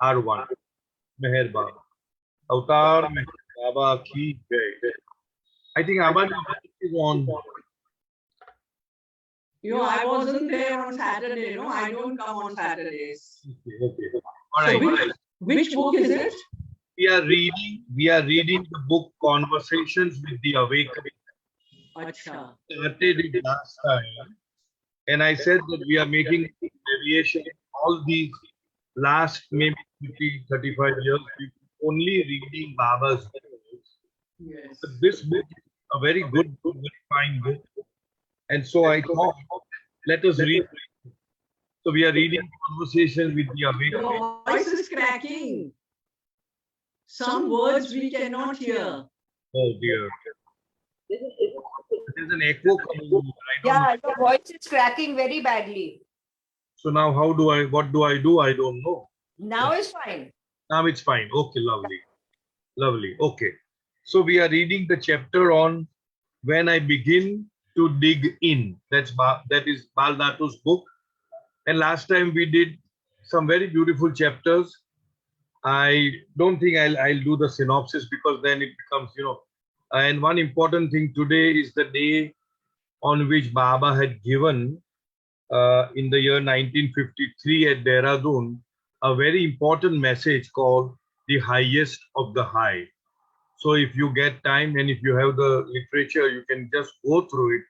are one. Meher Baba. Avatar Meher Baba ki jai. I think Aman is on. I wasn't there on Saturday. No, I don't come on Saturdays. Okay. All right. So which book is it? We are reading the book Conversations with the Awakening. Acha. Started it last time, and I said that we are making deviation. All these last maybe 50, 35 years, we only reading Baba's books. Yes. But this book is a very good, very fine book. And so I thought, let us read. So we are reading Conversations with the Awakening. Your voice is cracking. Some words we cannot hear. Oh dear. There's an echo coming. Yeah, your voice is cracking very badly. So now what do I do? I don't know. Now it's fine. Now it's fine. Okay, lovely. Lovely. Okay. So we are reading the chapter on When I Begin to Dig In. That is Bal Natu's book. And last time we did some very beautiful chapters. I don't think I'll do the synopsis because then it becomes, and one important thing today is the day on which Baba had given in the year 1953 at Dehradun a very important message called the highest of the high. So if you get time and if you have the literature, you can just go through it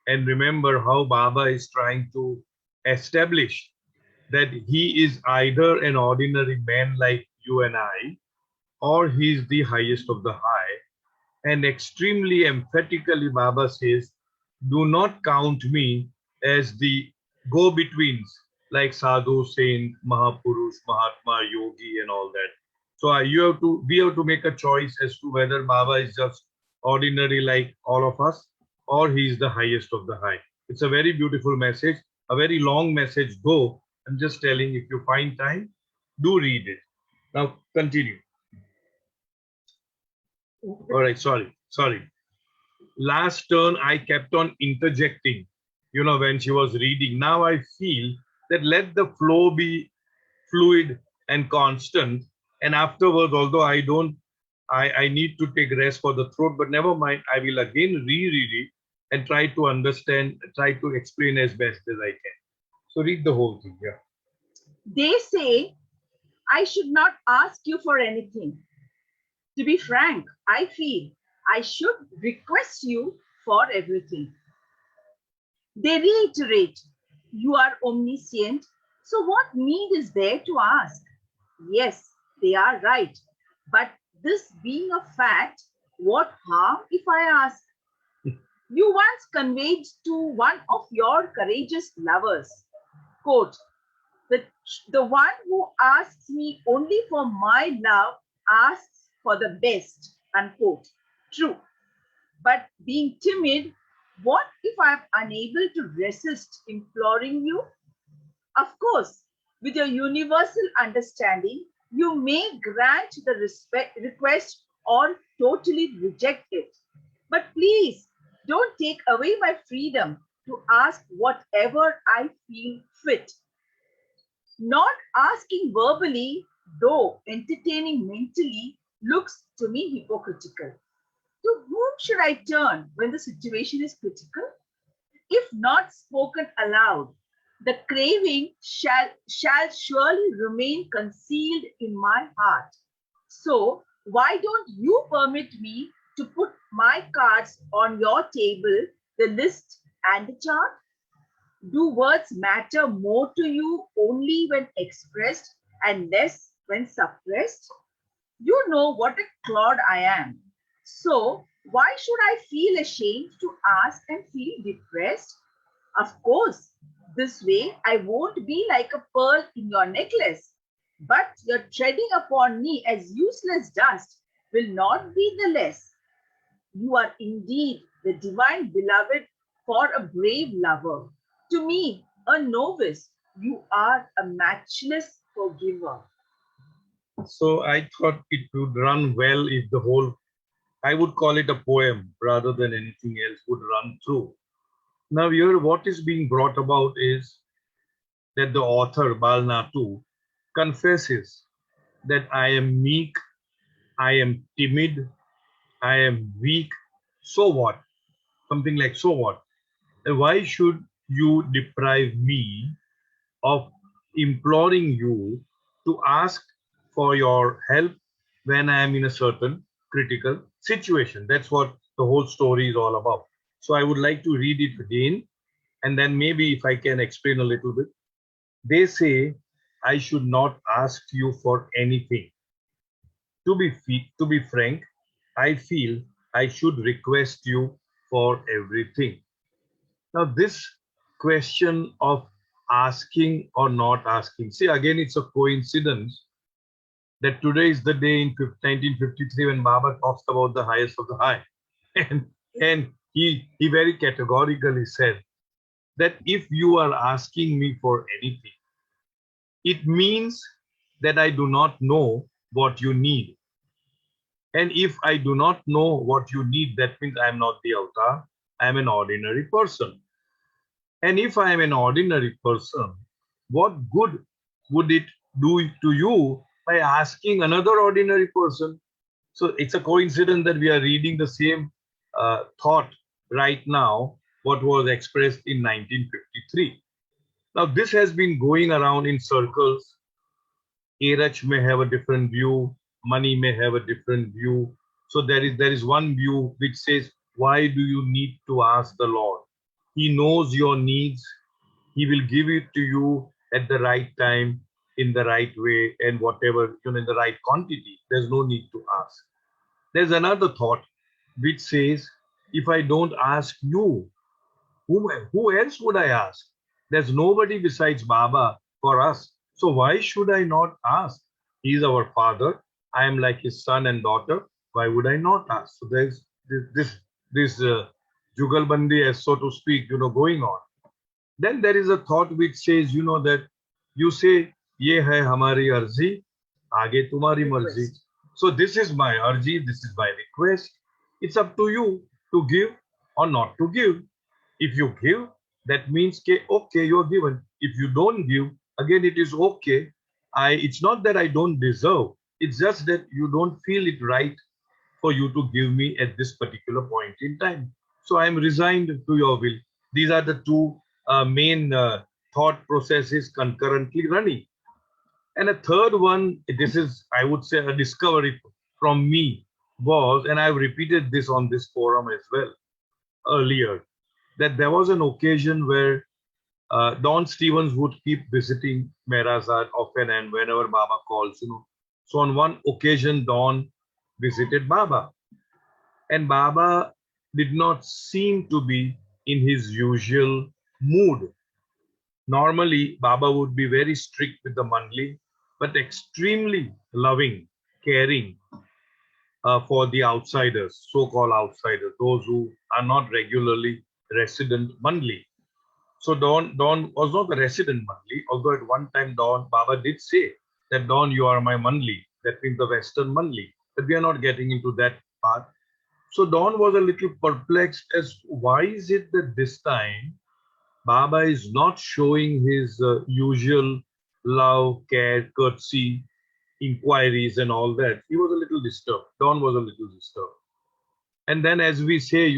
and remember how Baba is trying to establish that he is either an ordinary man like you and I, or he is the highest of the high. And extremely emphatically, Baba says, do not count me as the go-betweens like Sadhu, Saint, Mahapurush, Mahatma, Yogi, and all that. So we have to make a choice as to whether Baba is just ordinary like all of us, or he is the highest of the high. It's a very beautiful message, a very long message though. I'm just telling, if you find time, do read it. Now continue. All right, sorry. Last turn, I kept on interjecting, when she was reading. Now I feel that let the flow be fluid and constant. And afterwards, although I need to take rest for the throat, but never mind, I will again reread it and try to understand, try to explain as best as I can. So read the whole thing, yeah. They say, I should not ask you for anything. To be frank, I feel I should request you for everything. They reiterate, you are omniscient, so what need is there to ask? Yes, they are right. But this being a fact, what harm if I ask? You once conveyed to one of your courageous lovers, quote, the one who asks me only for my love asks for the best, unquote. True. But being timid, what if I'm unable to resist imploring you? Of course, with your universal understanding, you may grant the request or totally reject it. But please don't take away my freedom to ask whatever I feel fit. Not asking verbally, though entertaining mentally, looks to me hypocritical. To whom should I turn when the situation is critical? If not spoken aloud, the craving shall surely remain concealed in my heart. So why don't you permit me to put my cards on your table, the list and the chart? Do words matter more to you only when expressed and less when suppressed? You know what a clod I am. So why should I feel ashamed to ask and feel depressed? Of course, this way I won't be like a pearl in your necklace, but your treading upon me as useless dust will not be the less. You are indeed the divine beloved for a brave lover. To me, a novice, you are a matchless forgiver. So I thought it would run well if the whole, I would call it a poem rather than anything else, would run through. Now here what is being brought about is that the author, Bal Natu, confesses that I am meek, I am timid, I am weak. So what? Something like, so what? And why should you deprive me of imploring you to ask for your help when I am in a certain critical situation? That's what the whole story is all about. So I would like to read it again, and then maybe if I can explain a little bit. They say, I should not ask you for anything. To be frank, I feel I should request you for everything. Now, this question of asking or not asking, see, again, it's a coincidence that today is the day in 1953 when Baba talks about the highest of the high. And, and he very categorically said that if you are asking me for anything, it means that I do not know what you need. And if I do not know what you need, that means I am not the avatar. I am an ordinary person. And if I am an ordinary person, what good would it do to you by asking another ordinary person? So it's a coincidence that we are reading the same thought right now, what was expressed in 1953. Now, this has been going around in circles. Erach may have a different view, money may have a different view. So there is one view which says, why do you need to ask the Lord? He knows your needs. He will give it to you at the right time, in the right way, and whatever, in the right quantity. There's no need to ask. There's another thought which says, if I don't ask you, who else would I ask? There's nobody besides Baba for us. So why should I not ask? He's our father. I am like his son and daughter. Why would I not ask? So there's this jugalbandi, as so to speak, going on. Then there is a thought which says, that you say, ye hai hamari arzi, aage tumhari marzi. So this is my arzi, this is my request. It's up to you to give or not to give. If you give, that means okay, you're given. If you don't give, again, it is okay. It's not that I don't deserve. It's just that you don't feel it right for you to give me at this particular point in time. So I am resigned to your will. These are the two main thought processes concurrently running. And a third one, this is, I would say, a discovery from me was, and I've repeated this on this forum as well earlier, that there was an occasion where Don Stevens would keep visiting Merazad often and whenever Baba calls. So on one occasion, Don visited Baba. And Baba did not seem to be in his usual mood. Normally, Baba would be very strict with the Mandli, but extremely loving, caring for the outsiders, so-called outsiders, those who are not regularly resident Mandli. So Don was not a resident Mandli, although at one time Baba did say that Don, you are my Mandli, that means the Western Mandli. But we are not getting into that part. So Don was a little perplexed as why is it that this time Baba is not showing his usual love, care, courtesy, inquiries and all that. He was a little disturbed. Don was a little disturbed. And then as we say,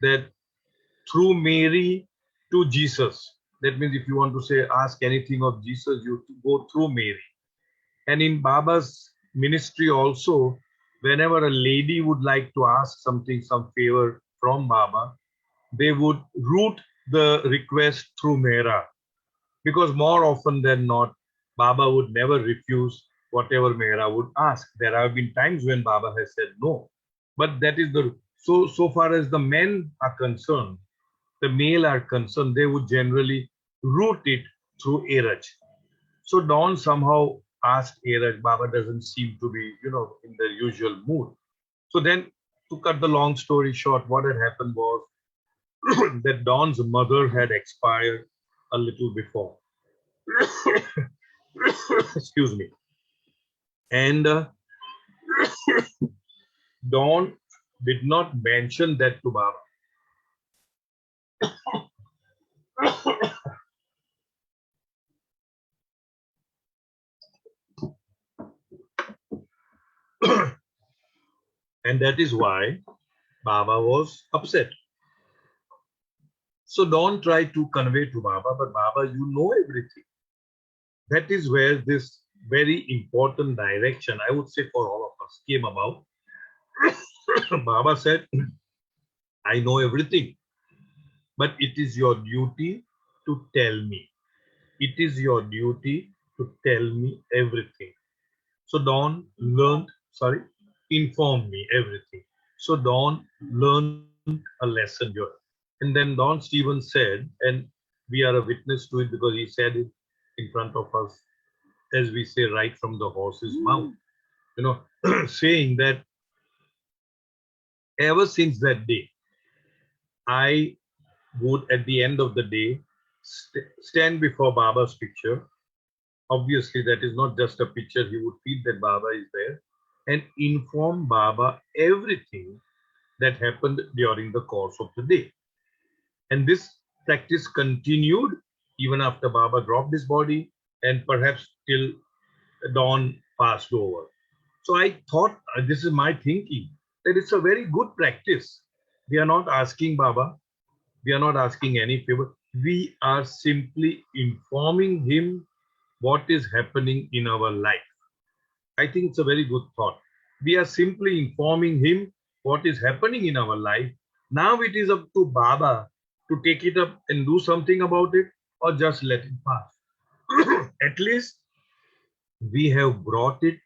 that through Mary to Jesus. That means if you want to say, ask anything of Jesus, you go through Mary. And in Baba's ministry also, whenever a lady would like to ask something, some favor from Baba, they would route the request through Mera. Because more often than not, Baba would never refuse whatever Mera would ask. There have been times when Baba has said no. But that is so far as the men are concerned, the male are concerned, they would generally route it through Erach. So Don somehow asked Erach, Baba doesn't seem to be, in the usual mood. So then, to cut the long story short, what had happened was that Don's mother had expired a little before. Excuse me. And Don did not mention that to Baba. And that is why Baba was upset. So don't try to convey to Baba, but Baba, you know everything. That is where this very important direction, I would say for all of us, came about. Baba said, I know everything, but it is your duty to tell me. It is your duty to tell me everything. So Dawn learned, inform me everything. So Dawn learned a lesson here. And then Don Stevens said, and we are a witness to it because he said it in front of us, as we say, right from the horse's mouth, saying that ever since that day, I would at the end of the day stand before Baba's picture. Obviously, that is not just a picture. He would feel that Baba is there and inform Baba everything that happened during the course of the day. And this practice continued even after Baba dropped his body and perhaps till dawn passed over. So I thought, this is my thinking, that it's a very good practice. We are not asking Baba, we are not asking any favor. We are simply informing him what is happening in our life. I think it's a very good thought. We are simply informing him what is happening in our life. Now it is up to Baba to take it up and do something about it or just let it pass. At least we have brought it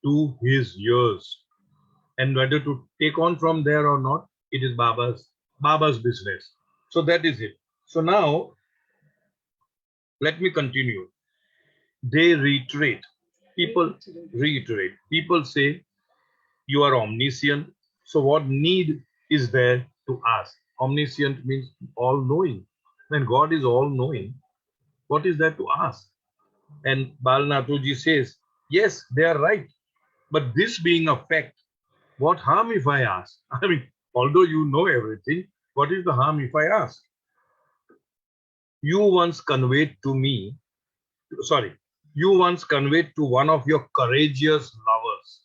to his ears. And whether to take on from there or not, it is Baba's business. So that is it. So now, let me continue. They reiterate. People reiterate. People say, you are omniscient. So what need is there to ask? Omniscient means all-knowing. When God is all-knowing, what is there to ask? And Bal Natu ji says, yes, they are right. But this being a fact, what harm if I ask? I mean, although you know everything, what is the harm if I ask? You once conveyed to me, you once conveyed to one of your courageous lovers,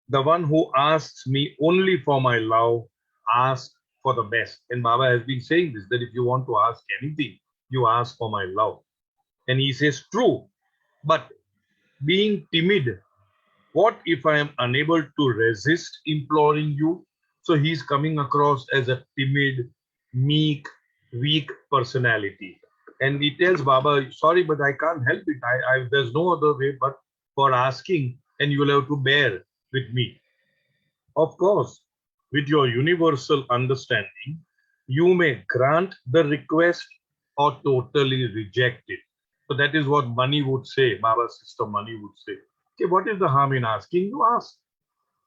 the one who asks me only for my love, ask for the best. And Baba has been saying this, that if you want to ask anything, you ask for my love. And he says, true, but being timid, what if I am unable to resist imploring you? So he's coming across as a timid, meek, weak personality. And he tells Baba, sorry, but I can't help it. There's no other way but for asking, and you will have to bear with me. Of course, with your universal understanding, you may grant the request or totally reject it. So that is what Mani would say, Baba's sister Mani would say. Okay, what is the harm in asking? You ask.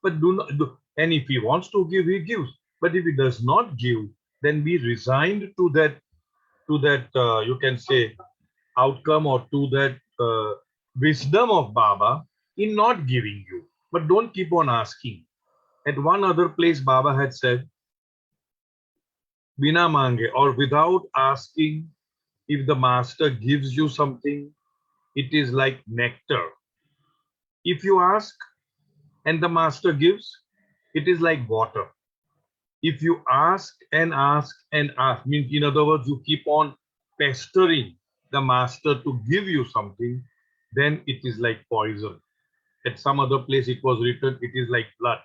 But do not do, and if he wants to give, he gives. But if he does not give, then be resigned to that you can say outcome, or to that wisdom of Baba in not giving you. But don't keep on asking. At one other place, Baba had said, Bina mange, or without asking, if the master gives you something, it is like nectar. If you ask and the master gives, it is like water. If you ask and ask and ask, means in other words, you keep on pestering the master to give you something, then it is like poison. At some other place it was written, it is like blood.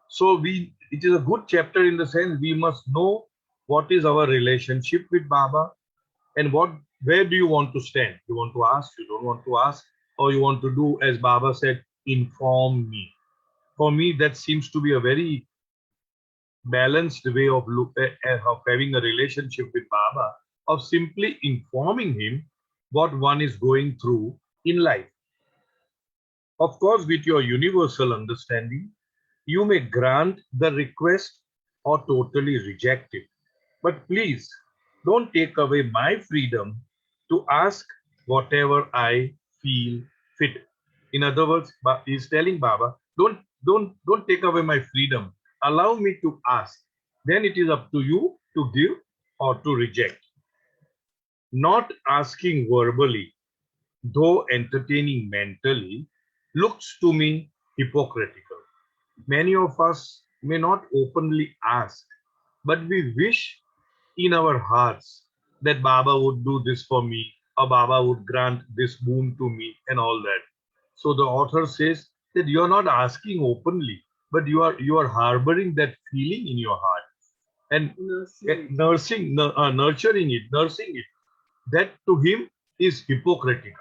So it is a good chapter in the sense we must know what is our relationship with Baba and where do you want to stand. You want to ask, you don't want to ask, or you want to do as Baba said, inform me. For me, that seems to be a very balanced way of having a relationship with Baba, of simply informing him what one is going through in life. Of course, with your universal understanding, you may grant the request or totally reject it. But please, don't take away my freedom to ask whatever I feel fit. In other words, he's telling Baba, don't take away my freedom. Allow me to ask. Then it is up to you to give or to reject. Not asking verbally, though entertaining mentally, looks to me hypocritical. Many of us may not openly ask, but we wish in our hearts that Baba would do this for me, or Baba would grant this boon to me, and all that. So the author says that you are not asking openly, but you are harboring that feeling in your heart and nurturing it, nursing it. That to him is hypocritical.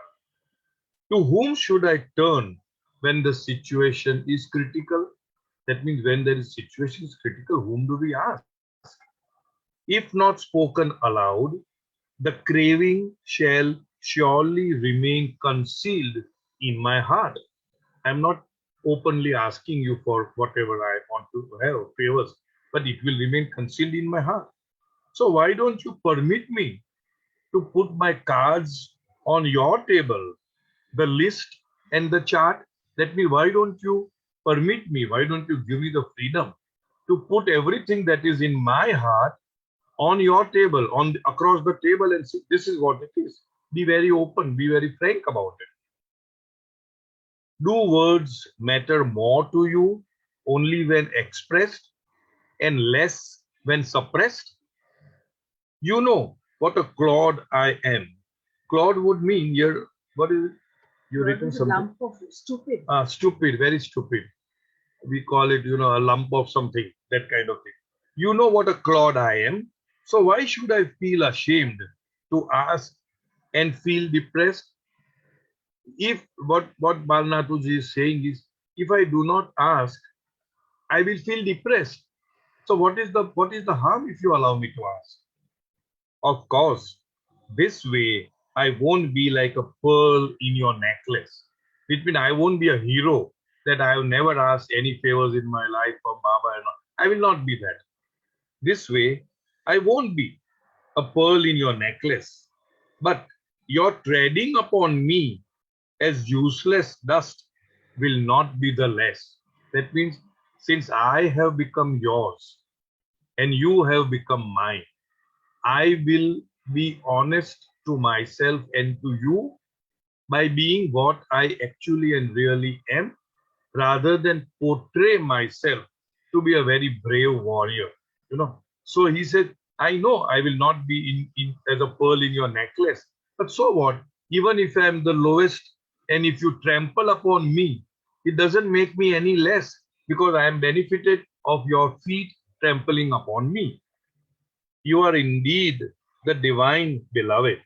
To whom should I turn when the situation is critical? That means when there is situation is critical, whom do we ask? If not spoken aloud, the craving shall surely remain concealed in my heart. I'm not openly asking you for whatever I want to have, favors, but it will remain concealed in my heart. So why don't you permit me to put my cards on your table, the list and the chart? That means why don't you permit me, why don't you give me the freedom to put everything that is in my heart on your table, across the table, and see this is what it is. Be very open, be very frank about it. Do words matter more to you only when expressed and less when suppressed? You know what a clod I am. Clod would mean you're, what is it? You written something. Lump of stupid. Stupid, very stupid. We call it, a lump of something, that kind of thing. You know what a clod I am. So why should I feel ashamed to ask and feel depressed? If what Bal Natu is saying is, if I do not ask, I will feel depressed. So what is the harm if you allow me to ask? Of course, this way I won't be like a pearl in your necklace. Which means I won't be a hero that I have never asked any favors in my life from Baba and all. I will not be that. This way, I won't be a pearl in your necklace. But your treading upon me as useless dust will not be the less. That means since I have become yours and you have become mine, I will be honest to myself and to you by being what I actually and really am, rather than portray myself to be a very brave warrior. So he said, I know I will not be as a pearl in your necklace, but so what? Even if I am the lowest, and if you trample upon me, it doesn't make me any less, because I am benefited of your feet trampling upon me. You are indeed the divine beloved.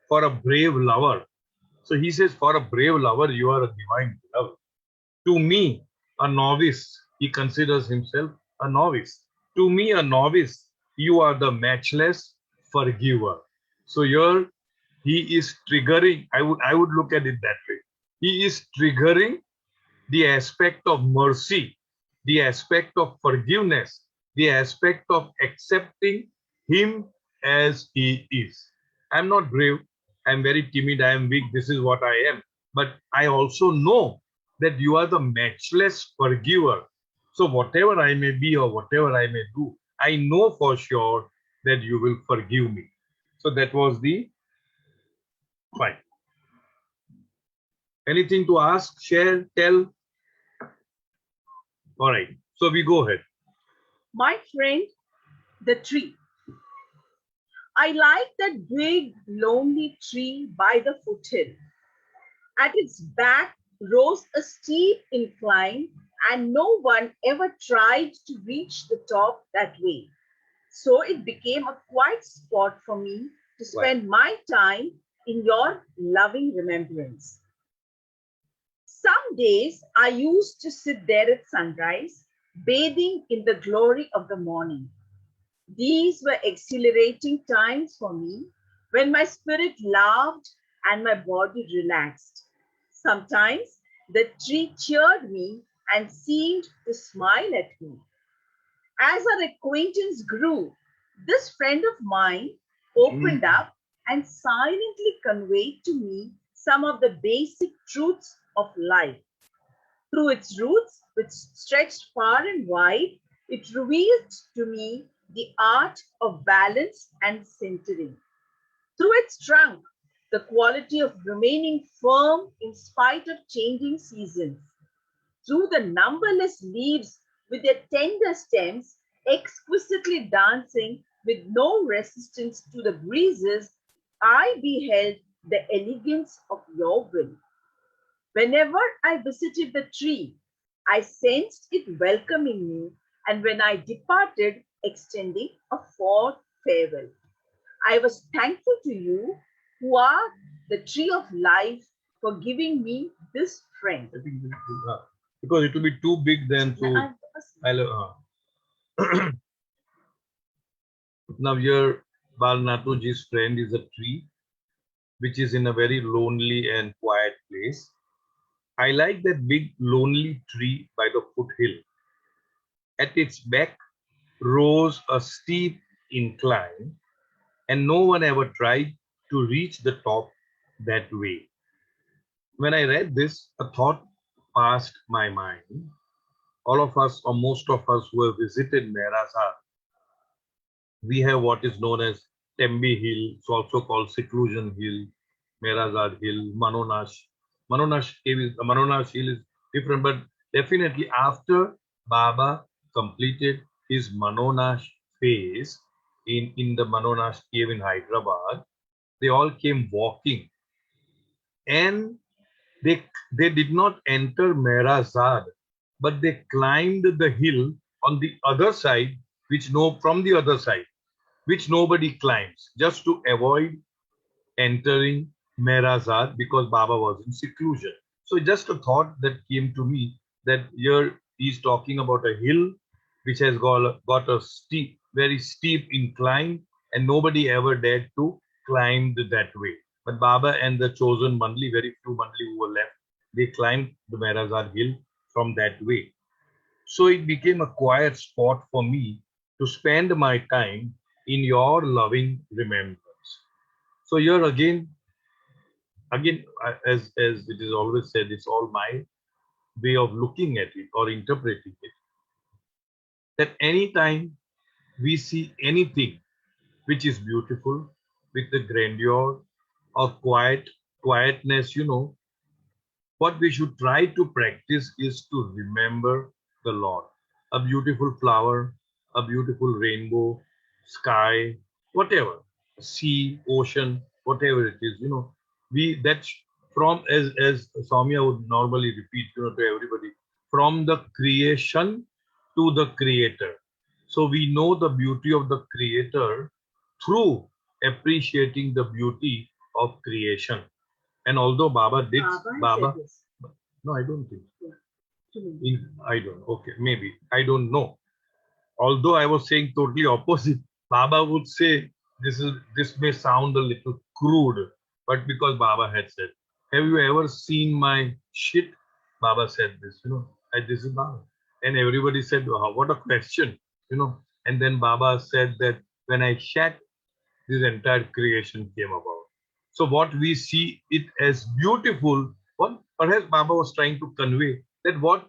For a brave lover, so he says, for a brave lover, you are a divine beloved. To me, a novice, he considers himself a novice. To me, a novice, you are the matchless forgiver. So here he is triggering, I would look at it that way. He is triggering the aspect of mercy, the aspect of forgiveness, the aspect of accepting him as he is. I'm not brave, I'm very timid, I am weak, this is what I am. But I also know that you are the matchless forgiver. So whatever I may be or whatever I may do, I know for sure that you will forgive me. So that was the fine. Anything to ask, share, tell? All right. So we go ahead. My friend, the tree. I like that big, lonely tree by the foothill. At its back rose a steep incline, and no one ever tried to reach the top that way. So it became a quiet spot for me to spend my time in your loving remembrance. Some days I used to sit there at sunrise, bathing in the glory of the morning. These were exhilarating times for me when my spirit laughed and my body relaxed. Sometimes the tree cheered me and seemed to smile at me. As our acquaintance grew, this friend of mine opened up and silently conveyed to me some of the basic truths of life. Through its roots, which stretched far and wide, it revealed to me the art of balance and centering. Through its trunk, the quality of remaining firm in spite of changing seasons. through the numberless leaves with their tender stems, exquisitely dancing with no resistance to the breezes, I beheld the elegance of your will. Whenever I visited the tree, I sensed it welcoming me, and when I departed, extending a fond farewell. I was thankful to you, who are the tree of life, for giving me this friend. I think because it will be too big then to. Now here, Bal Natuji's friend is a tree which is in a very lonely and quiet place. I like that big lonely tree by the foothill. At its back rose a steep incline, and no one ever tried to reach the top that way. When I read this, a thought passed my mind. All of us, or most of us who have visited Merazar, we have what is known as Tembe Hill. It's also called Seclusion Hill, Merazar Hill, Manonash. Manonash Hill is different, but definitely after Baba completed his Manonash phase in the Manonash cave in Hyderabad, they all came walking, and they did not enter Merazad, but they climbed the hill on the other side, from the other side, which nobody climbs, just to avoid entering Merazad because Baba was in seclusion. So just a thought that came to me, that here he's talking about a hill which has got a steep, very steep incline, and nobody ever dared to climb that way. But Baba and the chosen Mandli, very few Mandli who were left, they climbed the Merazad hill from that way. So it became a quiet spot for me to spend my time in your loving remembrance. So here again, as it is always said, it's all my way of looking at it or interpreting it. That anytime we see anything which is beautiful, with the grandeur or quietness, what we should try to practice is to remember the Lord. A beautiful flower, a beautiful rainbow, sky, whatever, sea, ocean, whatever it is, that's from, as Soumya would normally repeat, to everybody, from the creation to the creator. So we know the beauty of the creator through appreciating the beauty of creation. And although Baba did, no, I don't think. I don't. Okay, maybe I don't know. Although I was saying totally opposite, Baba would say this may sound a little crude, but because Baba had said, "Have you ever seen my shit?" Baba said this. This is Baba, and everybody said, wow, "What a question," And then Baba said that when I shat, this entire creation came about. So what we see it as beautiful, what perhaps Baba was trying to convey, that what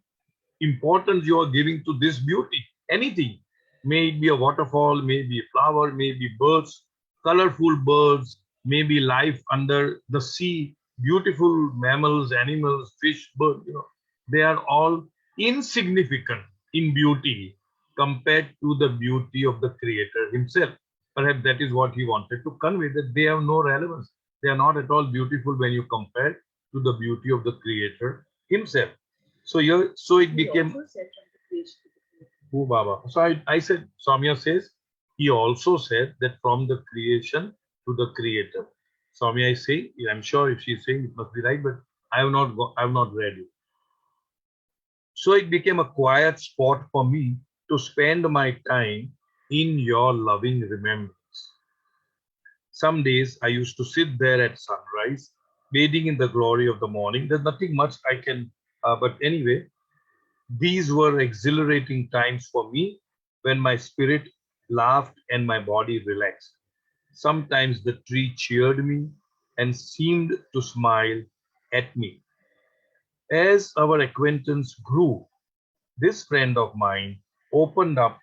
importance you are giving to this beauty, anything, may it be a waterfall, may it be a flower, may it be birds, colorful birds, maybe life under the sea, beautiful mammals, animals, fish, birds, they are all insignificant in beauty compared to the beauty of the Creator himself. Perhaps that is what he wanted to convey, that they have no relevance. They are not at all beautiful when you compare to the beauty of the Creator himself. So it became who Baba. So I said, Soumya says, he also said that from the creation to the Creator. Soumya is saying, I'm sure if she's saying it must be right, but I have not read it. So it became a quiet spot for me to spend my time in your loving remembrance. Some days I used to sit there at sunrise, bathing in the glory of the morning. There's nothing much I can, but anyway, these were exhilarating times for me when my spirit laughed and my body relaxed. Sometimes the tree cheered me and seemed to smile at me. As our acquaintance grew, this friend of mine opened up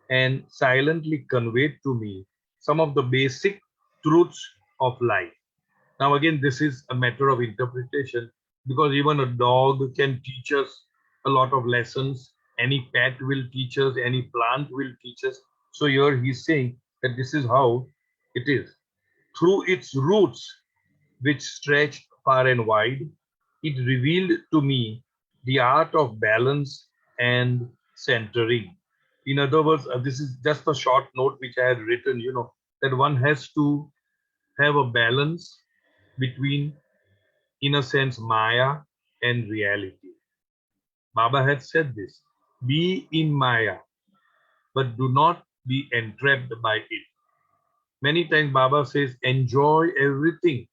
and silently conveyed to me some of the basic truths of life. Now, again, this is a matter of interpretation, because even a dog can teach us a lot of lessons. Any pet will teach us, any plant will teach us. So here he's saying that this is how it is. Through its roots, which stretched far and wide, it revealed to me the art of balance and centering. In other words, this is just a short note which I had written, that one has to have a balance between, in a sense, Maya and reality. Baba had said this: be in Maya, but do not be entrapped by it. Many times Baba says, enjoy everything,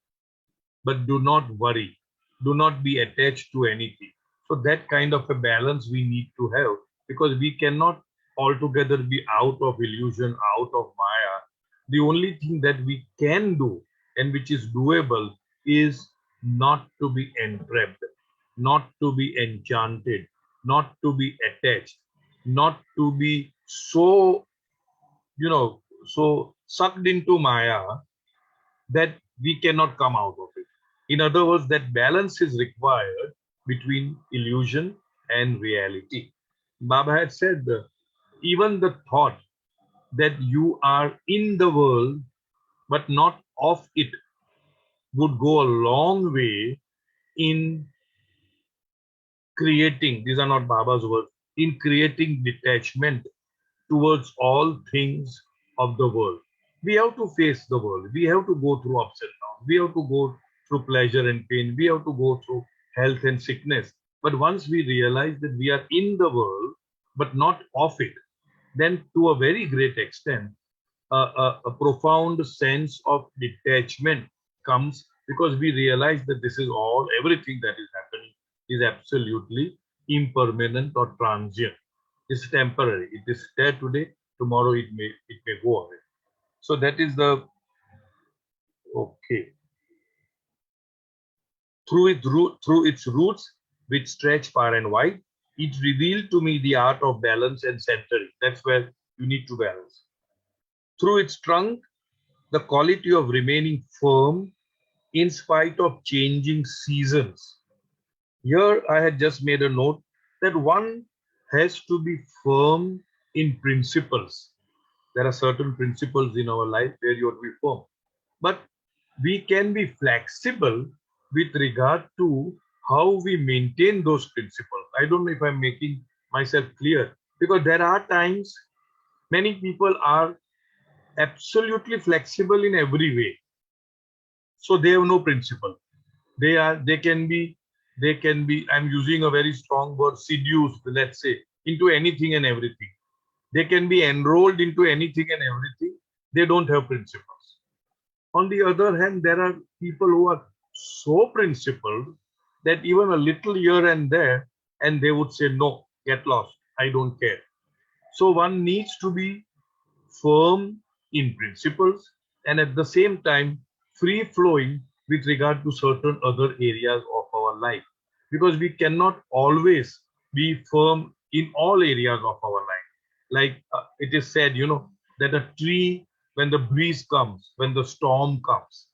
but do not worry. Do not be attached to anything. So that kind of a balance we need to have, because we cannot altogether be out of illusion, out of Maya. The only thing that we can do and which is doable is not to be entrapped, not to be enchanted, not to be attached, not to be so, so sucked into Maya that we cannot come out of it. In other words, that balance is required between illusion and reality. Baba had said, even the thought that you are in the world but not of it would go a long way in creating, these are not Baba's words, in creating detachment towards all things of the world. We have to face the world. We have to go through ups and downs. We have to go through pleasure and pain. We have to go through health and sickness. But once we realize that we are in the world, but not of it, then to a very great extent, a profound sense of detachment comes, because we realize that this is all, everything that is happening is absolutely impermanent or transient. It's temporary. It is there today. Tomorrow it may go away. So that is the okay. Through its roots, which stretch far and wide, it revealed to me the art of balance and centering. That's where you need to balance. Through its trunk, the quality of remaining firm in spite of changing seasons. Here I had just made a note that one has to be firm in principles. There are certain principles in our life where you have to be firm. But we can be flexible with regard to how we maintain those principles. I don't know if I'm making myself clear, because there are times many people are absolutely flexible in every way. So they have no principle. They can be, I'm using a very strong word, seduced, let's say, into anything and everything. They can be enrolled into anything and everything. They don't have principles. On the other hand, there are people who are so principled that even a little here and there, and they would say, no, get lost, I don't care. So one needs to be firm in principles and at the same time free flowing with regard to certain other areas of our life, because we cannot always be firm in all areas of our life. Like it is said, that a tree, when the breeze comes, when the storm comes,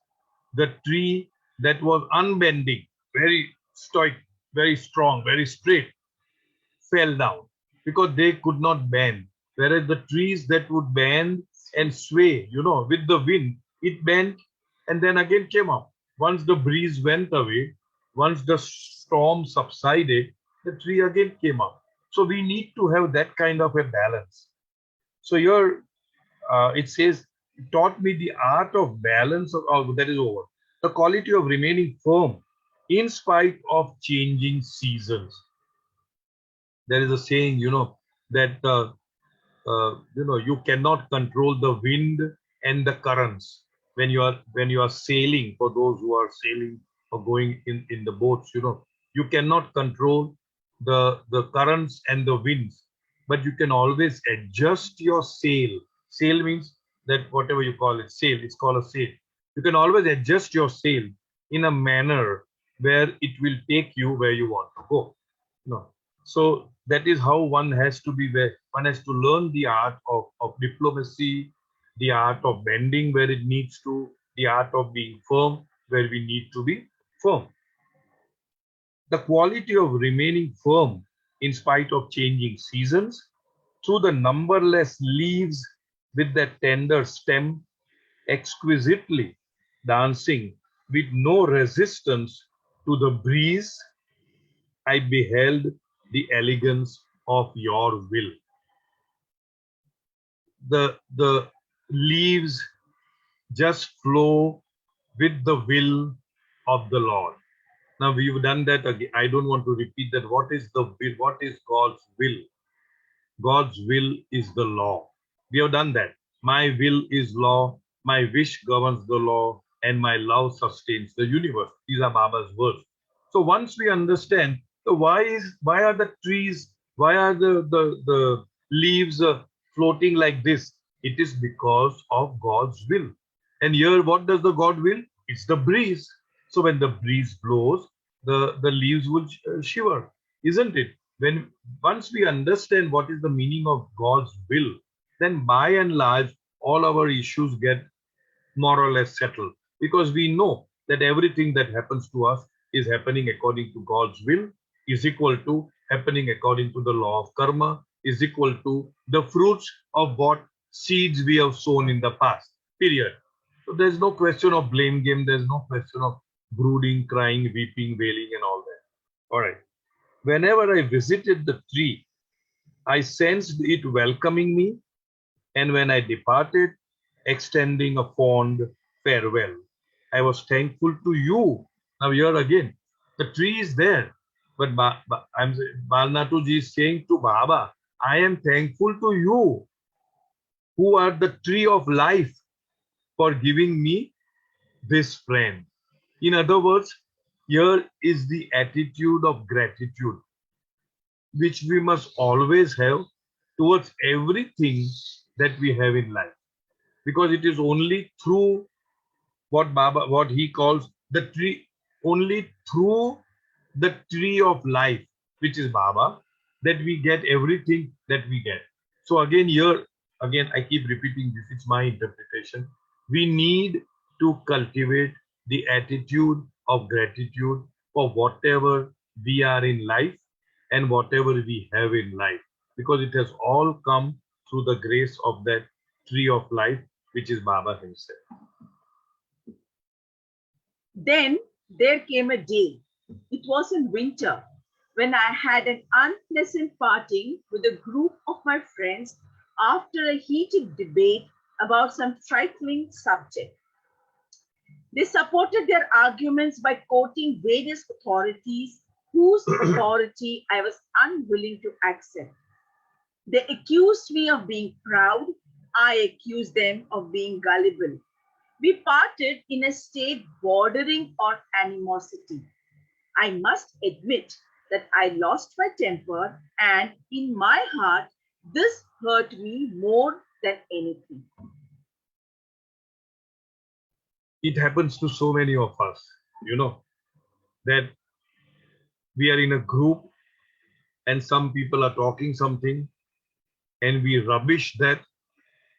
the tree that was unbending, very stoic, very strong, very straight, fell down because they could not bend. Whereas the trees that would bend and sway, with the wind, it bent and then again came up. Once the breeze went away, once the storm subsided, the tree again came up. So we need to have that kind of a balance. So here it says, taught me the art of balance of, oh, that is over. The quality of remaining firm in spite of changing seasons. There is a saying, that you cannot control the wind and the currents when you are sailing. For those who are sailing or going in the boats, you cannot control the currents and the winds, but you can always adjust your sail. Sail means that whatever you call it, sail, it's called a sail. You can always adjust your sail in a manner where it will take you where you want to go. So that is how one has to be there. One has to learn the art of diplomacy, the art of bending where it needs to, the art of being firm where we need to be firm. The quality of remaining firm in spite of changing seasons, through the numberless leaves with their tender stem, exquisitely dancing with no resistance to the breeze, I beheld the elegance of your will. The leaves just flow with the will of the Lord. Now we've done that again. I don't want to repeat that. What is the will? What is God's will? God's will is the law. We have done that. My will is law, my wish governs the law, and my love sustains the universe. These are Baba's words. So once we understand the why are the trees, why are the leaves floating like this? It is because of God's will. And here, what does the God will? It's the breeze. So when the breeze blows, the leaves will shiver, isn't it? When once we understand what is the meaning of God's will, then by and large, all our issues get more or less settled, because we know that everything that happens to us is happening according to God's will, is equal to happening according to the law of karma, is equal to the fruits of what seeds we have sown in the past, period. So there's no question of blame game, there's no question of brooding, crying, weeping, wailing, and all that. All right. Whenever I visited the tree, I sensed it welcoming me, and when I departed, extending a fond farewell. I was thankful to you. Now here again, the tree is there, but Bal Natu ji is saying to Baba, I am thankful to you, who are the tree of life, for giving me this friend. In other words, here is the attitude of gratitude, which we must always have towards everything that we have in life, because it is only through what he calls the tree, only through the tree of life, which is Baba, that we get everything that we get. So again, here again, I keep repeating this, it's my interpretation. We need to cultivate the attitude of gratitude for whatever we are in life and whatever we have in life, because it has all come through the grace of that tree of life, which is Baba himself. Then there came a day, it was in winter, when I had an unpleasant parting with a group of my friends after a heated debate about some trifling subject. They supported their arguments by quoting various authorities whose authority I was unwilling to accept. They accused me of being proud. I accused them of being gullible. We parted in a state bordering on animosity. I must admit that I lost my temper, and in my heart, this hurt me more than anything. It happens to so many of us, that we are in a group and some people are talking something and we rubbish that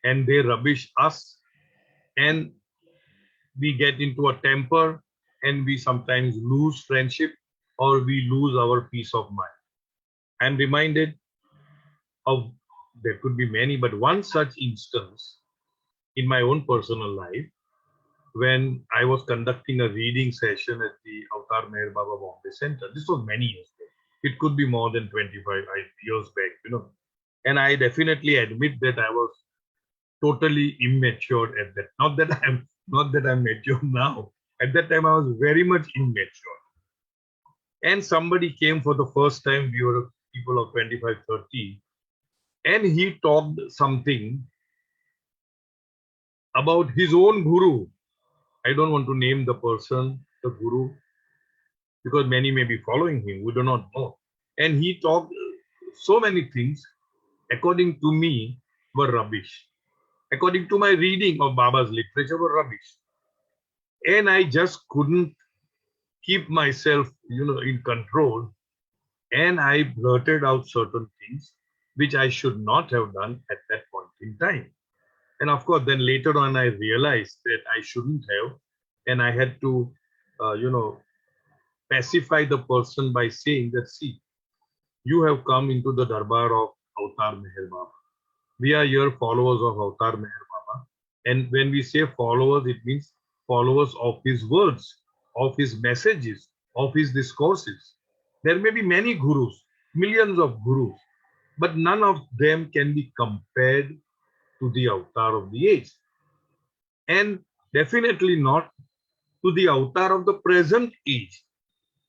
and they rubbish us, and we get into a temper and we sometimes lose friendship or we lose our peace of mind. I'm reminded of, there could be many, but one such instance in my own personal life, when I was conducting a reading session at the Avatar Meher Baba Bombay Center. This was many years ago. It could be more than 25 years back, And I definitely admit that I was totally immature at that. Not that I'm mature now. At that time, I was very much immature. And somebody came for the first time. We were people of 25, 30, and he talked something about his own guru. I don't want to name the person, the guru, because many may be following him. We do not know. And he talked so many things, according to me, were rubbish. According to my reading of Baba's literature, were rubbish. And I just couldn't keep myself, in control. And I blurted out certain things which I should not have done at that point in time. And of course, then later on, I realized that I shouldn't have. And I had to, pacify the person by saying that, see, you have come into the darbar of Avatar Meher Baba. We are here followers of Avatar Meher Baba. And when we say followers, it means followers of his words, of his messages, of his discourses. There may be many gurus, millions of gurus, but none of them can be compared to the avatar of the age. And definitely not to the avatar of the present age.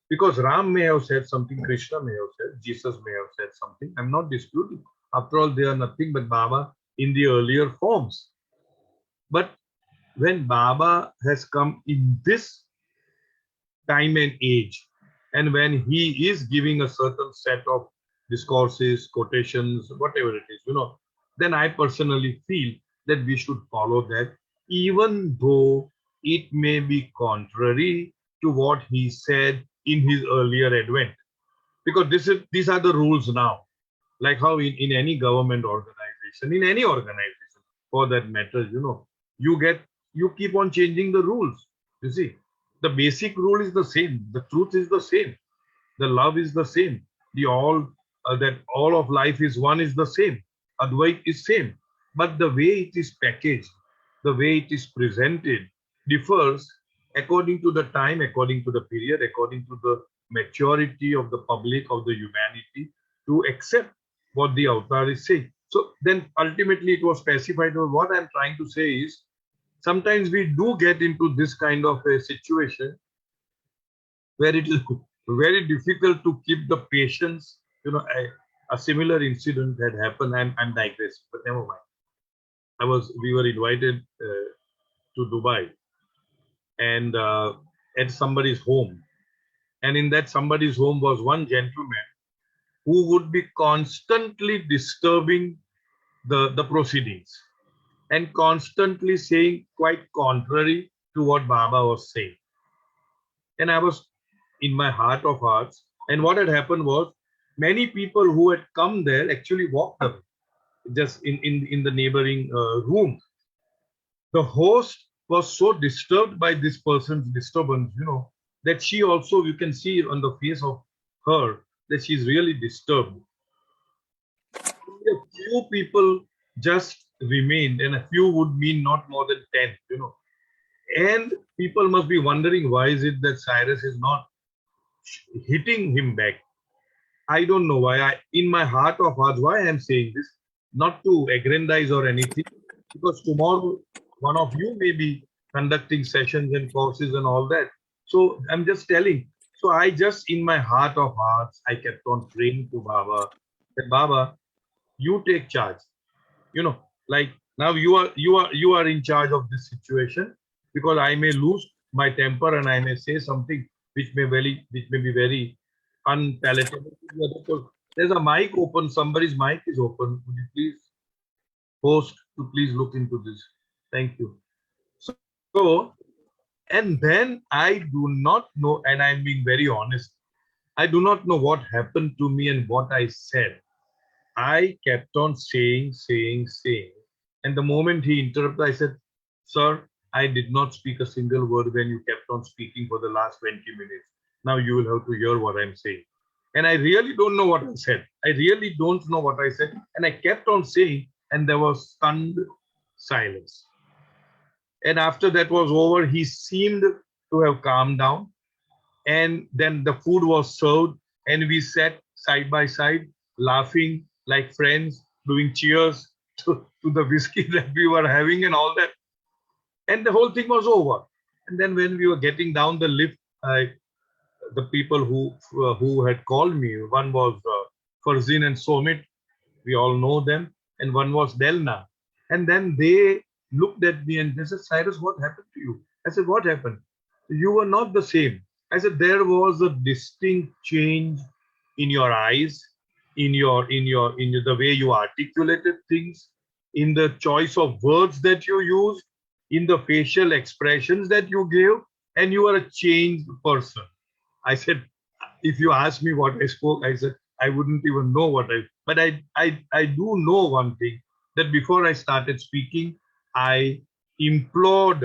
Because Ram may have said something, Krishna may have said, Jesus may have said something. I'm not disputing. After all, they are nothing but Baba in the earlier forms. But when Baba has come in this time and age, and when he is giving a certain set of discourses, quotations, whatever it is, then I personally feel that we should follow that, even though it may be contrary to what he said in his earlier advent. Because these are the rules now. Like how in any government organization, in any organization for that matter, you keep on changing the rules. You see, the basic rule is the same, the truth is the same, the love is the same, the all that all of life is one is the same, Advait is same, but the way it is packaged, the way it is presented differs according to the time, according to the period, according to the maturity of the public, of the humanity, to accept what the avatar is saying. So then ultimately it was specified. What I'm trying to say is, sometimes we do get into this kind of a situation where it is very difficult to keep the patience. A similar incident had happened. I'm digressing, but never mind. We were invited to Dubai, and at somebody's home, and in that somebody's home was one gentleman who would be constantly disturbing the proceedings and constantly saying quite contrary to what Baba was saying. And I was in my heart of hearts. And what had happened was, many people who had come there actually walked away, just in the neighboring room. The host was so disturbed by this person's disturbance, that she also, you can see on the face of her, that she's really disturbed. A few people just remained, and a few would mean not more than 10, And people must be wondering, why is it that Cyrus is not hitting him back? I don't know why. In my heart of hearts, why I'm saying this, not to aggrandize or anything, because tomorrow one of you may be conducting sessions and courses and all that. So I'm just telling. So I just, in my heart of hearts, I kept on praying to Baba, that Baba, you take charge. Like now you are in charge of this situation, because I may lose my temper and I may say something which may be very unpalatable to the other person. There's a mic open, somebody's mic is open. Would you please, host, to please look into this? Thank you. So, and then I do not know, and I'm being very honest, I do not know what happened to me and what I said. I kept on saying. And the moment he interrupted, I said, sir, I did not speak a single word when you kept on speaking for the last 20 minutes. Now you will have to hear what I'm saying. And I really don't know what I said. I really don't know what I said. And I kept on saying, and there was stunned silence. And after that was over, he seemed to have calmed down. And then the food was served, and we sat side by side, laughing like friends, doing cheers to the whiskey that we were having and all that. And the whole thing was over. And then when we were getting down the lift, the people who had called me, one was Farzin and Somit, we all know them, and one was Delna. And then they looked at me and they said, Cyrus, what happened to you? I said, what happened? You were not the same. I said, there was a distinct change in your eyes, in the way you articulated things, in the choice of words that you used, in the facial expressions that you gave, and you are a changed person. I said, if you ask me what I spoke, I said, I wouldn't even know what but I do know one thing, that before I started speaking, I implored,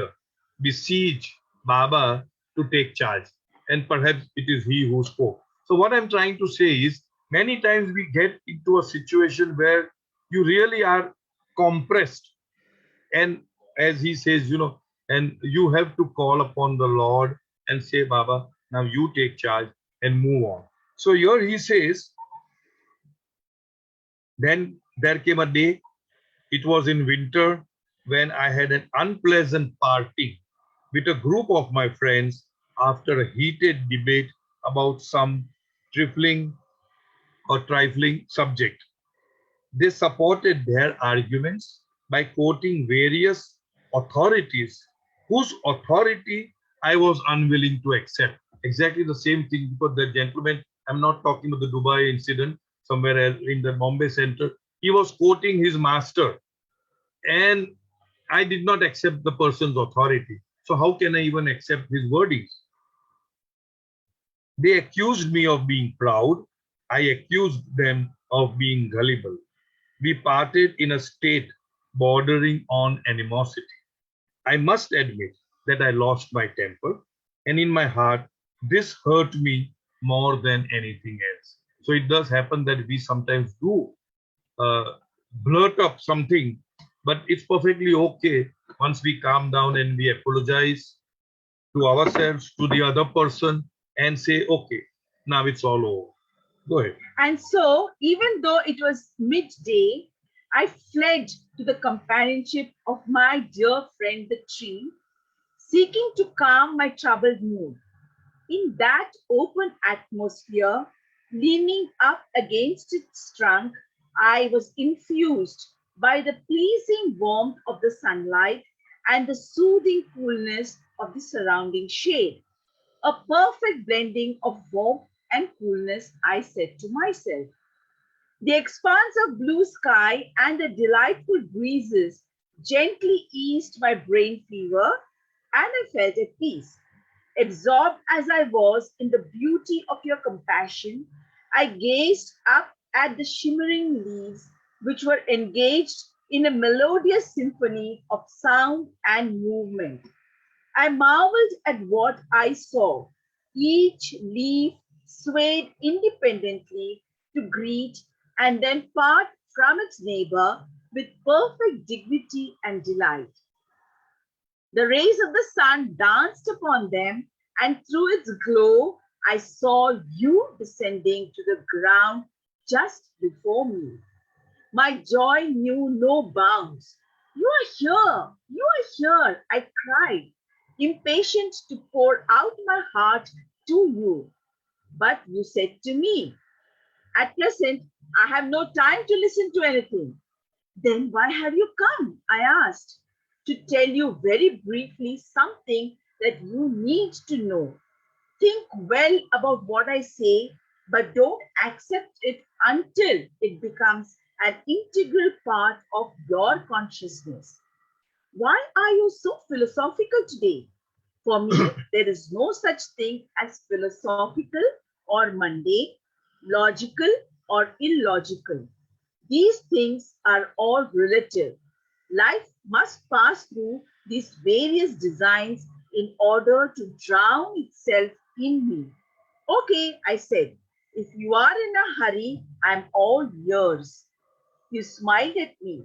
beseech Baba to take charge. And perhaps it is he who spoke. So what I'm trying to say is, Many times we get into a situation where you really are compressed. And as he says, and you have to call upon the Lord and say, Baba, now you take charge and move on. So here he says, then there came a day, it was in winter, when I had an unpleasant parting with a group of my friends after a heated debate about some trifling trifling subject. They supported their arguments by quoting various authorities whose authority I was unwilling to accept. Exactly the same thing, because the gentleman, I'm not talking about the Dubai incident, somewhere else in the Bombay center, he was quoting his master, and I did not accept the person's authority. So how can I even accept his wordings? They accused me of being proud. I accused them of being gullible. We parted in a state bordering on animosity. I must admit that I lost my temper, and in my heart, this hurt me more than anything else. So it does happen that we sometimes do blurt up something, but it's perfectly okay once we calm down and we apologize to ourselves, to the other person, and say, okay, now it's all over. Go ahead. And so, even though it was midday, I fled to the companionship of my dear friend the tree, seeking to calm my troubled mood. In that open atmosphere, leaning up against its trunk, I was infused by the pleasing warmth of the sunlight and the soothing coolness of the surrounding shade. A perfect blending of warmth and coolness, I said to myself. The expanse of blue sky and the delightful breezes gently eased my brain fever, and I felt at peace. Absorbed as I was in the beauty of your compassion, I gazed up at the shimmering leaves, which were engaged in a melodious symphony of sound and movement. I marveled at what I saw. Each leaf swayed independently to greet and then part from its neighbor with perfect dignity and delight. The rays of the sun danced upon them, and through its glow, I saw you descending to the ground just before me. My joy knew no bounds. You are here, you are here, I cried, impatient to pour out my heart to you. But you said to me, at present, I have no time to listen to anything. Then why have you come? I asked. To tell you very briefly something that you need to know. Think well about what I say, but don't accept it until it becomes an integral part of your consciousness. Why are you so philosophical today? For me, there is no such thing as philosophical or mundane, logical or illogical. These things are all relative. Life must pass through these various designs in order to drown itself in me. Okay, I said, if you are in a hurry, I'm all yours. You smiled at me.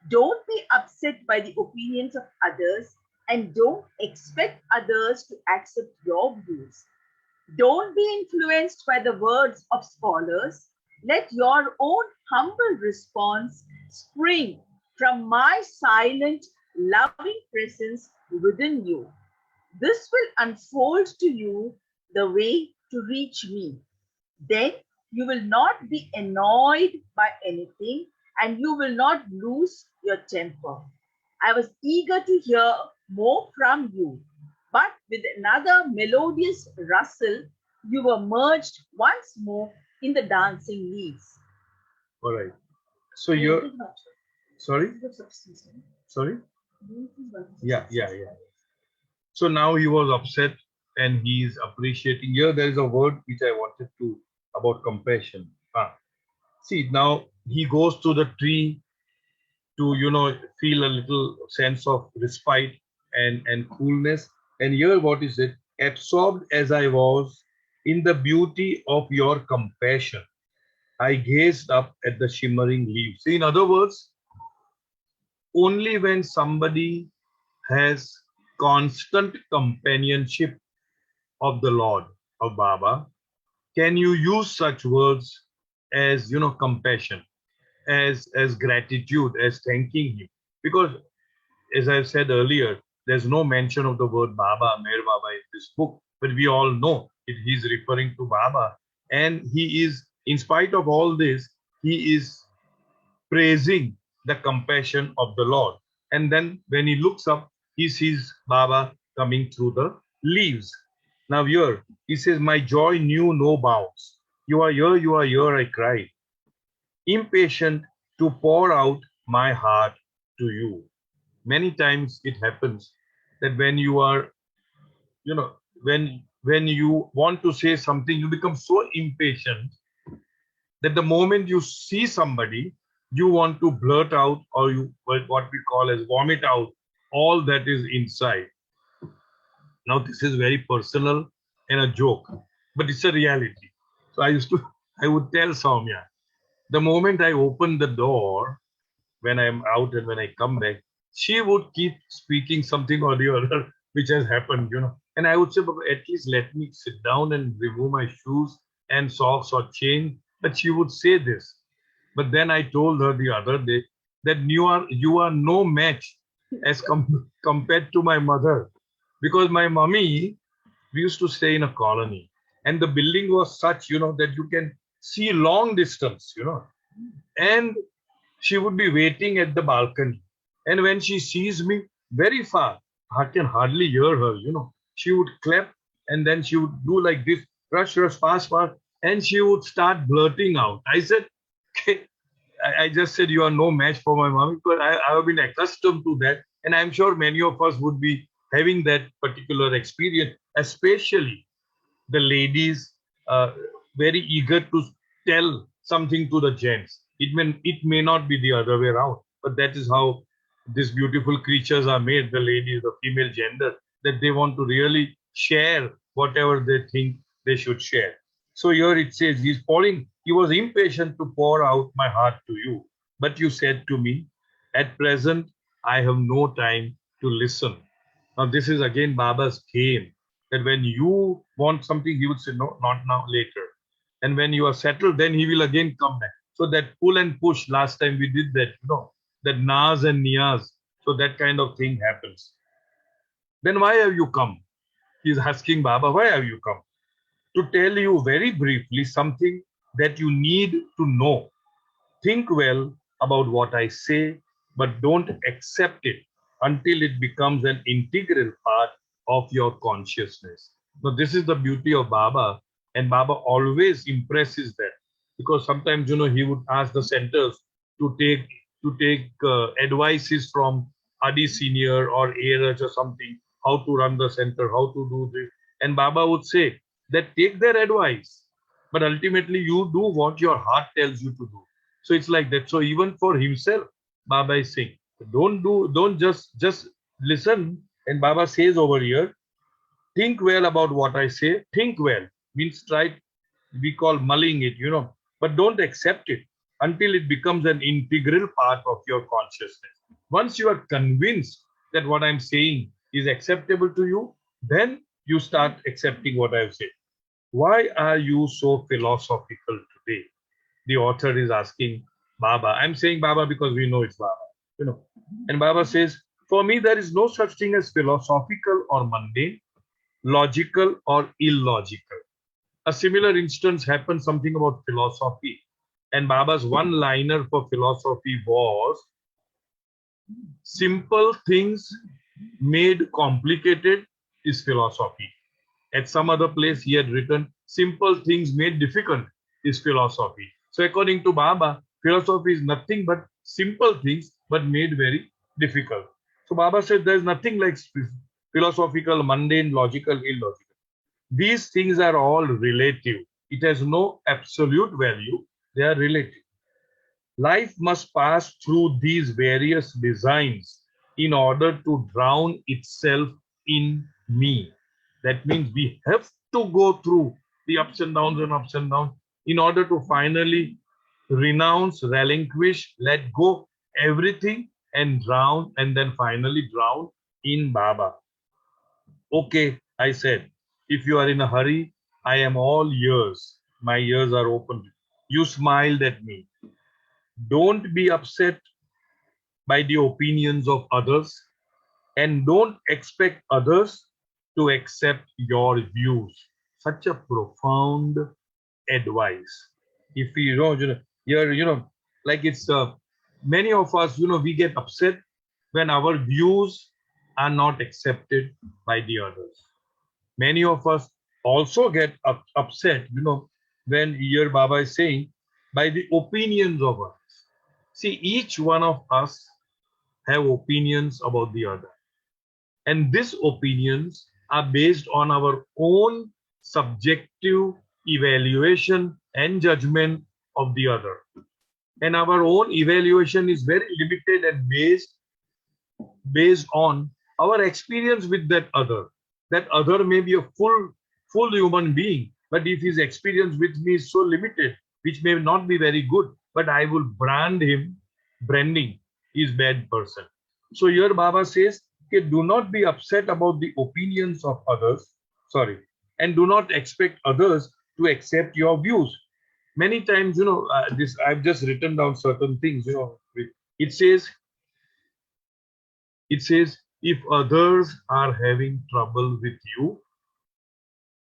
Don't be upset by the opinions of others and don't expect others to accept your views. Don't be influenced by the words of scholars. Let your own humble response spring from my silent, loving presence within you. This will unfold to you the way to reach me. Then you will not be annoyed by anything and you will not lose your temper. I was eager to hear more from you, but with another melodious rustle, you were merged once more in the dancing leaves. All right. So you're sorry? Sorry? Yeah. So now he was upset and he is appreciating. Here there is a word which I wanted to about compassion. See, now he goes to the tree to feel a little sense of respite and coolness. And here what is it? Absorbed as I was in the beauty of your compassion. I gazed up at the shimmering leaves. In other words, only when somebody has constant companionship of the Lord, of Baba, can you use such words as, compassion, as gratitude, as thanking him. Because as I've said earlier, there's no mention of the word Baba, Mer Baba in this book, but we all know he's referring to Baba. And he is, in spite of all this, he is praising the compassion of the Lord. And then when he looks up, he sees Baba coming through the leaves. Now here, he says, my joy knew no bounds. You are here, I cried, impatient to pour out my heart to you. Many times it happens that when you are, when you want to say something, you become so impatient that the moment you see somebody, you want to blurt out, or you, what we call as vomit out all that is inside. Now this is very personal and a joke, but it's a reality. So I would tell Soumya, the moment I open the door, when I'm out and when I come back, she would keep speaking something or the other which has happened, And I would say, "Baba, at least let me sit down and remove my shoes and socks or change." But she would say this. But then I told her the other day that you are no match as compared to my mother. Because my mummy, we used to stay in a colony, and the building was such, that you can see long distance, And she would be waiting at the balcony. And when she sees me very far, I can hardly hear her, She would clap and then she would do like this, rush, fast, and she would start blurting out. I said, okay. I just said, you are no match for my mom, because I have been accustomed to that. And I'm sure many of us would be having that particular experience, especially the ladies, very eager to tell something to the gents. It may not be the other way around, but that is how these beautiful creatures are made, the ladies, the female gender, that they want to really share whatever they think they should share. So here it says, he was impatient to pour out my heart to you. But you said to me, at present, I have no time to listen. Now, this is again Baba's game, that when you want something, he would say, no, not now, later. And when you are settled, then he will again come back. So that pull and push, last time we did that, that nas and niyaz. So that kind of thing happens. Then why have you come? He's asking Baba, why have you come? To tell you very briefly something that you need to know. Think well about what I say, but don't accept it until it becomes an integral part of your consciousness. Now, this is the beauty of Baba, and Baba always impresses that, because sometimes, he would ask the centers to take advices from Adi Senior or ARH or something, how to run the center, how to do this. And Baba would say that take their advice, but ultimately you do what your heart tells you to do. So it's like that. So even for himself, Baba is saying, don't just listen. And Baba says over here, think well about what I say. Think well means try, we call mulling it, but don't accept it until it becomes an integral part of your consciousness. Once you are convinced that what I'm saying is acceptable to you, then you start accepting what I've said. Why are you so philosophical today? The author is asking Baba. I'm saying Baba because we know it's Baba, And Baba says, for me, there is no such thing as philosophical or mundane, logical or illogical. A similar instance happened, something about philosophy. And Baba's one-liner for philosophy was, simple things made complicated is philosophy. At some other place, he had written, simple things made difficult is philosophy. So according to Baba, philosophy is nothing but simple things, but made very difficult. So Baba said there's nothing like philosophical, mundane, logical, illogical. These things are all relative. It has no absolute value. They are relative. Life must pass through these various designs in order to drown itself in me. That means we have to go through the ups and downs in order to finally renounce, relinquish, let go everything and drown, and then finally drown in Baba. Okay, I said, if you are in a hurry, I am all ears. My ears are open. You smiled at me. Don't be upset by the opinions of others, and don't expect others to accept your views. Such a profound advice. If you know, you're, like it's many of us, we get upset when our views are not accepted by the others. Many of us also get upset, when your Baba is saying by the opinions of others. See, each one of us have opinions about the other. And these opinions are based on our own subjective evaluation and judgment of the other. And our own evaluation is very limited and based on our experience with that other. That other may be a full human being, but if his experience with me is so limited, which may not be very good, but I will brand him, branding is bad person. So here Baba says, okay, do not be upset about the opinions of others, and do not expect others to accept your views. Many times, this I've just written down certain things, it says, if others are having trouble with you,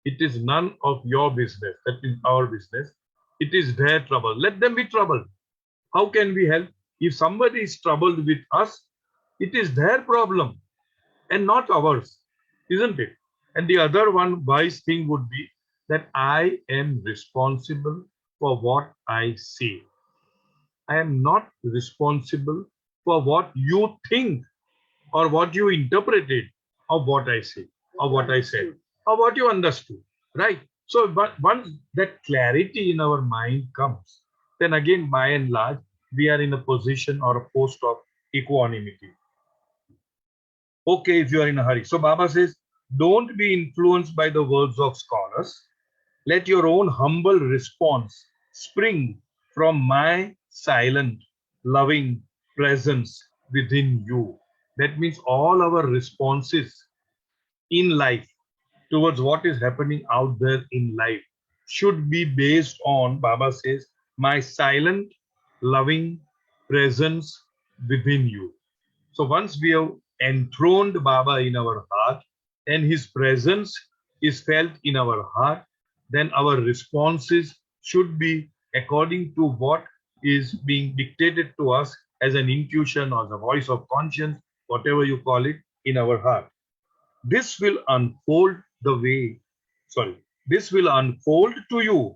it is none of your business. That is our business. It is their trouble. Let them be troubled. How can we help? If somebody is troubled with us, it is their problem and not ours, isn't it? And the other one wise thing would be that I am responsible for what I say. I am not responsible for what you think or what you interpreted of what I say, or what I said, or what you understood, right? So, but once that clarity in our mind comes, then again, by and large, we are in a position or a post of equanimity. Okay, if you are in a hurry. So Baba says, don't be influenced by the words of scholars. Let your own humble response spring from my silent, loving presence within you. That means all our responses in life towards what is happening out there in life should be based on, Baba says, my silent, loving presence within you. So once we have enthroned Baba in our heart and his presence is felt in our heart, then our responses should be according to what is being dictated to us as an intuition or the voice of conscience, whatever you call it, in our heart. This will unfold this will unfold to you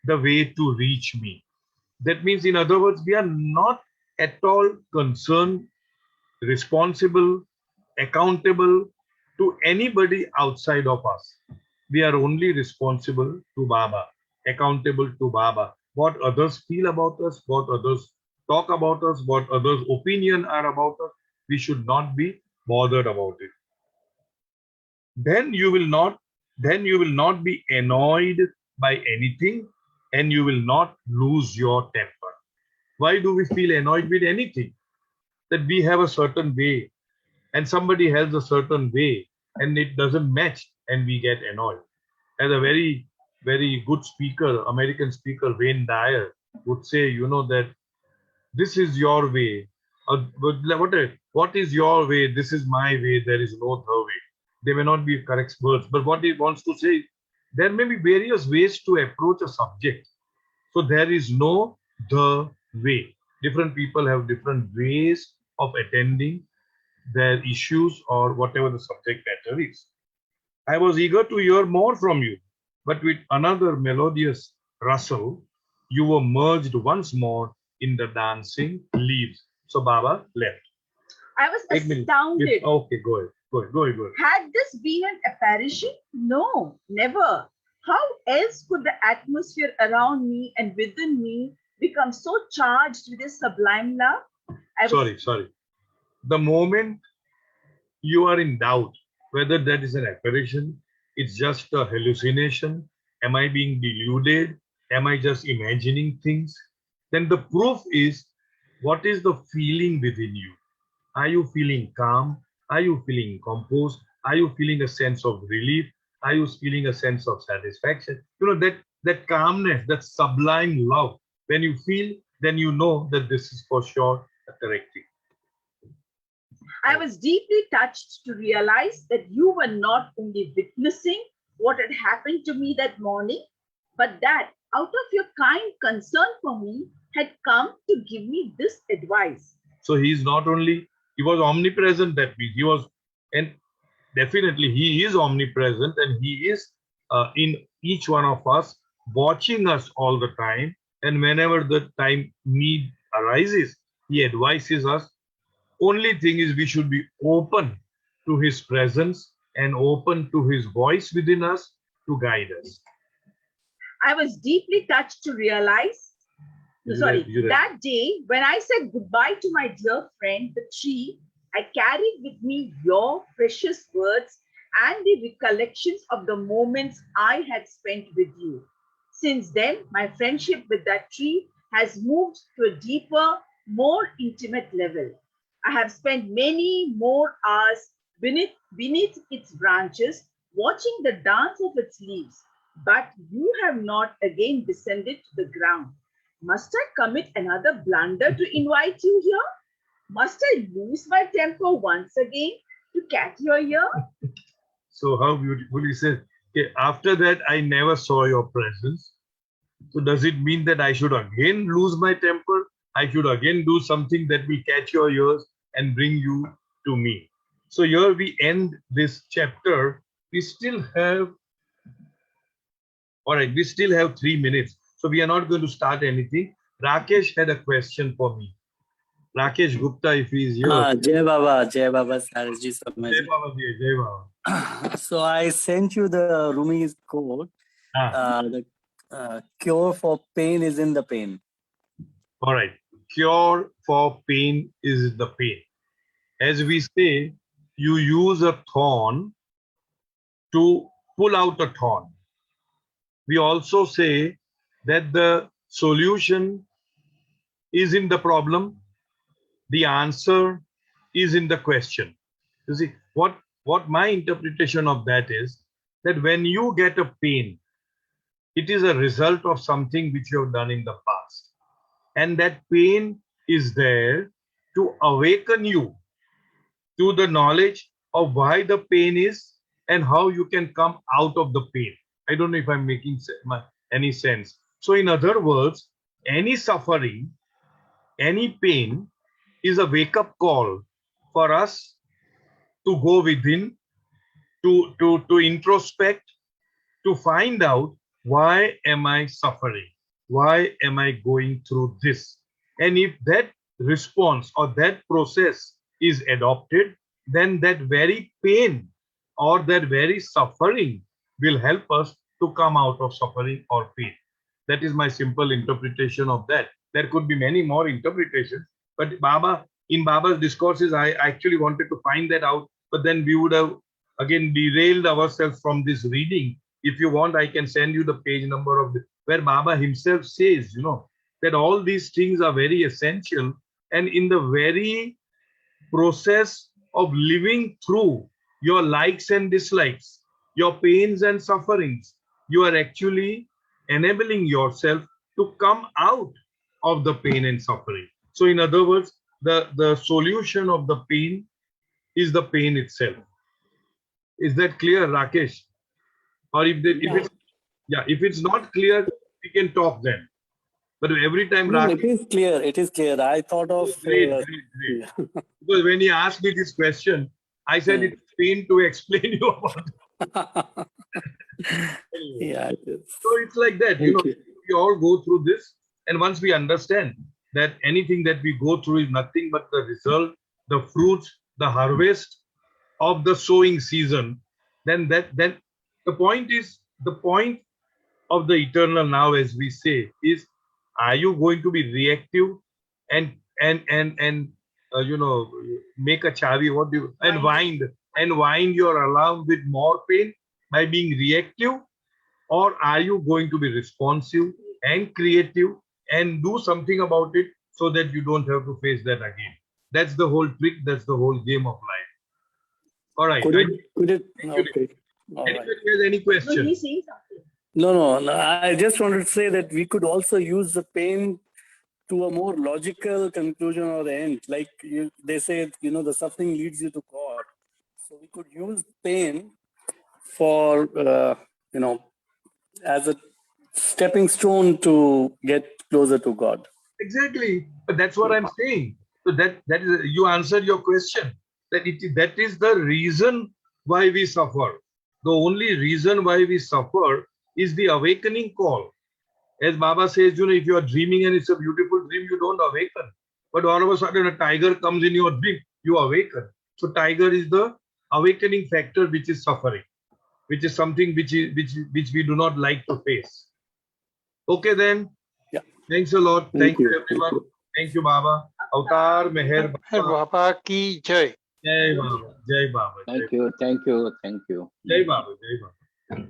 the way to reach me. That means, in other words, we are not at all concerned, responsible, accountable to anybody outside of us. We are only responsible to Baba, accountable to Baba. What others feel about us, what others talk about us, what others' opinion are about us, we should not be bothered about it. Then you will not be annoyed by anything, and you will not lose your temper. Why do we feel annoyed with anything? That we have a certain way and somebody has a certain way and it doesn't match and we get annoyed. As a very, very good speaker, American speaker, Wayne Dyer would say, that this is your way. What is your way? This is my way. There is no other way. They may not be correct words, but what he wants to say, there may be various ways to approach a subject. So there is no the way. Different people have different ways of attending their issues or whatever the subject matter is. I was eager to hear more from you, but with another melodious rustle, you were merged once more in the dancing leaves. So Baba left. I was astounded. Okay, go ahead. Had this been an apparition? No, never. How else could the atmosphere around me and within me become so charged with a sublime love? Sorry. The moment you are in doubt whether that is an apparition, it's just a hallucination, am I being deluded, am I just imagining things? then the proof is, what is the feeling within you? Are you feeling calm? Are you feeling composed? Are you feeling a sense of relief? Are you feeling a sense of satisfaction? That calmness, that sublime love. When you feel, then you know that this is for sure a correct thing. I was deeply touched to realize that you were not only witnessing what had happened to me that morning, but that out of your kind concern for me had come to give me this advice. So he is not only, he was omnipresent, that means he was, and definitely he is omnipresent, and he is in each one of us, watching us all the time. And whenever the time need arises, he advises us. Only thing is, we should be open to his presence and open to his voice within us to guide us. I was deeply touched to realize, that day when I said goodbye to my dear friend, the tree, I carried with me your precious words and the recollections of the moments I had spent with you. Since then, my friendship with that tree has moved to a deeper, more intimate level. I have spent many more hours beneath its branches, watching the dance of its leaves. But you have not again descended to the ground. Must I commit another blunder to invite you here? Must I lose my temper once again to catch your ear? So how beautiful he said, okay, after that I never saw your presence. So does it mean that I should again lose my temper? I should again do something that will catch your ears and bring you to me. So here we end this chapter. We still have, all right, we still have 3 minutes. So we are not going to start anything. Rakesh had a question for me. Rakesh Gupta, if he is here. Jai Baba, Sarasji Samaj. Jai Baba, Jai Baba. So I sent you the Rumi's quote. The cure for pain is in the pain. All right. Cure for pain is the pain. As we say, you use a thorn to pull out a thorn. We also say that the solution is in the problem. The answer is in the question. You see, what my interpretation of that is, that when you get a pain, it is a result of something which you have done in the past. And that pain is there to awaken you to the knowledge of why the pain is and how you can come out of the pain. I don't know if I'm making any sense. So in other words, any suffering, any pain is a wake-up call for us to go within, to introspect, to find out, why am I suffering? Why am I going through this? And if that response or that process is adopted, then that very pain or that very suffering will help us to come out of suffering or pain. That is my simple interpretation of that. There could be many more interpretations, but in Baba's discourses, I actually wanted to find that out, but then we would have again derailed ourselves from this reading. If you want, I can send you the page number of where Baba himself says, that all these things are very essential. And in the very process of living through your likes and dislikes, your pains and sufferings, you are actually enabling yourself to come out of the pain and suffering. So in other words, the solution of the pain is the pain itself. Is that clear, Rakesh? Or if it's not clear, we can talk then. But every time Rakesh, it is clear. I thought of great. Because when he asked me this question, I said it's pain to explain you about it. It is. So it's like that. We all go through this, and once we understand that anything that we go through is nothing but the result, the fruits, the harvest of the sowing season, then the point of the eternal now, as we say, is, are you going to be reactive and make a chavi, and wind your alarm with more pain by being reactive, or are you going to be responsive and creative and do something about it so that you don't have to face that again. That's the whole trick. That's the whole game of life. All right. Could it, Thank you. okay. All right. Anybody has any No, question? he's saying something. No. I just wanted to say that we could also use the pain to a more logical conclusion or the end. Like they say, the suffering leads you to God. So we could use pain for, as a stepping stone to get closer to God. Exactly. But that's what I'm saying. So that is, you answered your question. That is the reason why we suffer. The only reason why we suffer is the awakening call. As Baba says, if you are dreaming and it's a beautiful dream, you don't awaken. But all of a sudden a tiger comes in your dream, you awaken. So tiger is the awakening factor, which is suffering, which is something which we do not like to face. Okay then. Yeah. Thanks a lot. Thank you everyone. Thank you. Thank you, Baba. Avatar Meher Baba. Baba ki jai. Jai Baba. Jai Baba. Thank you. Jai Baba. Jai Baba.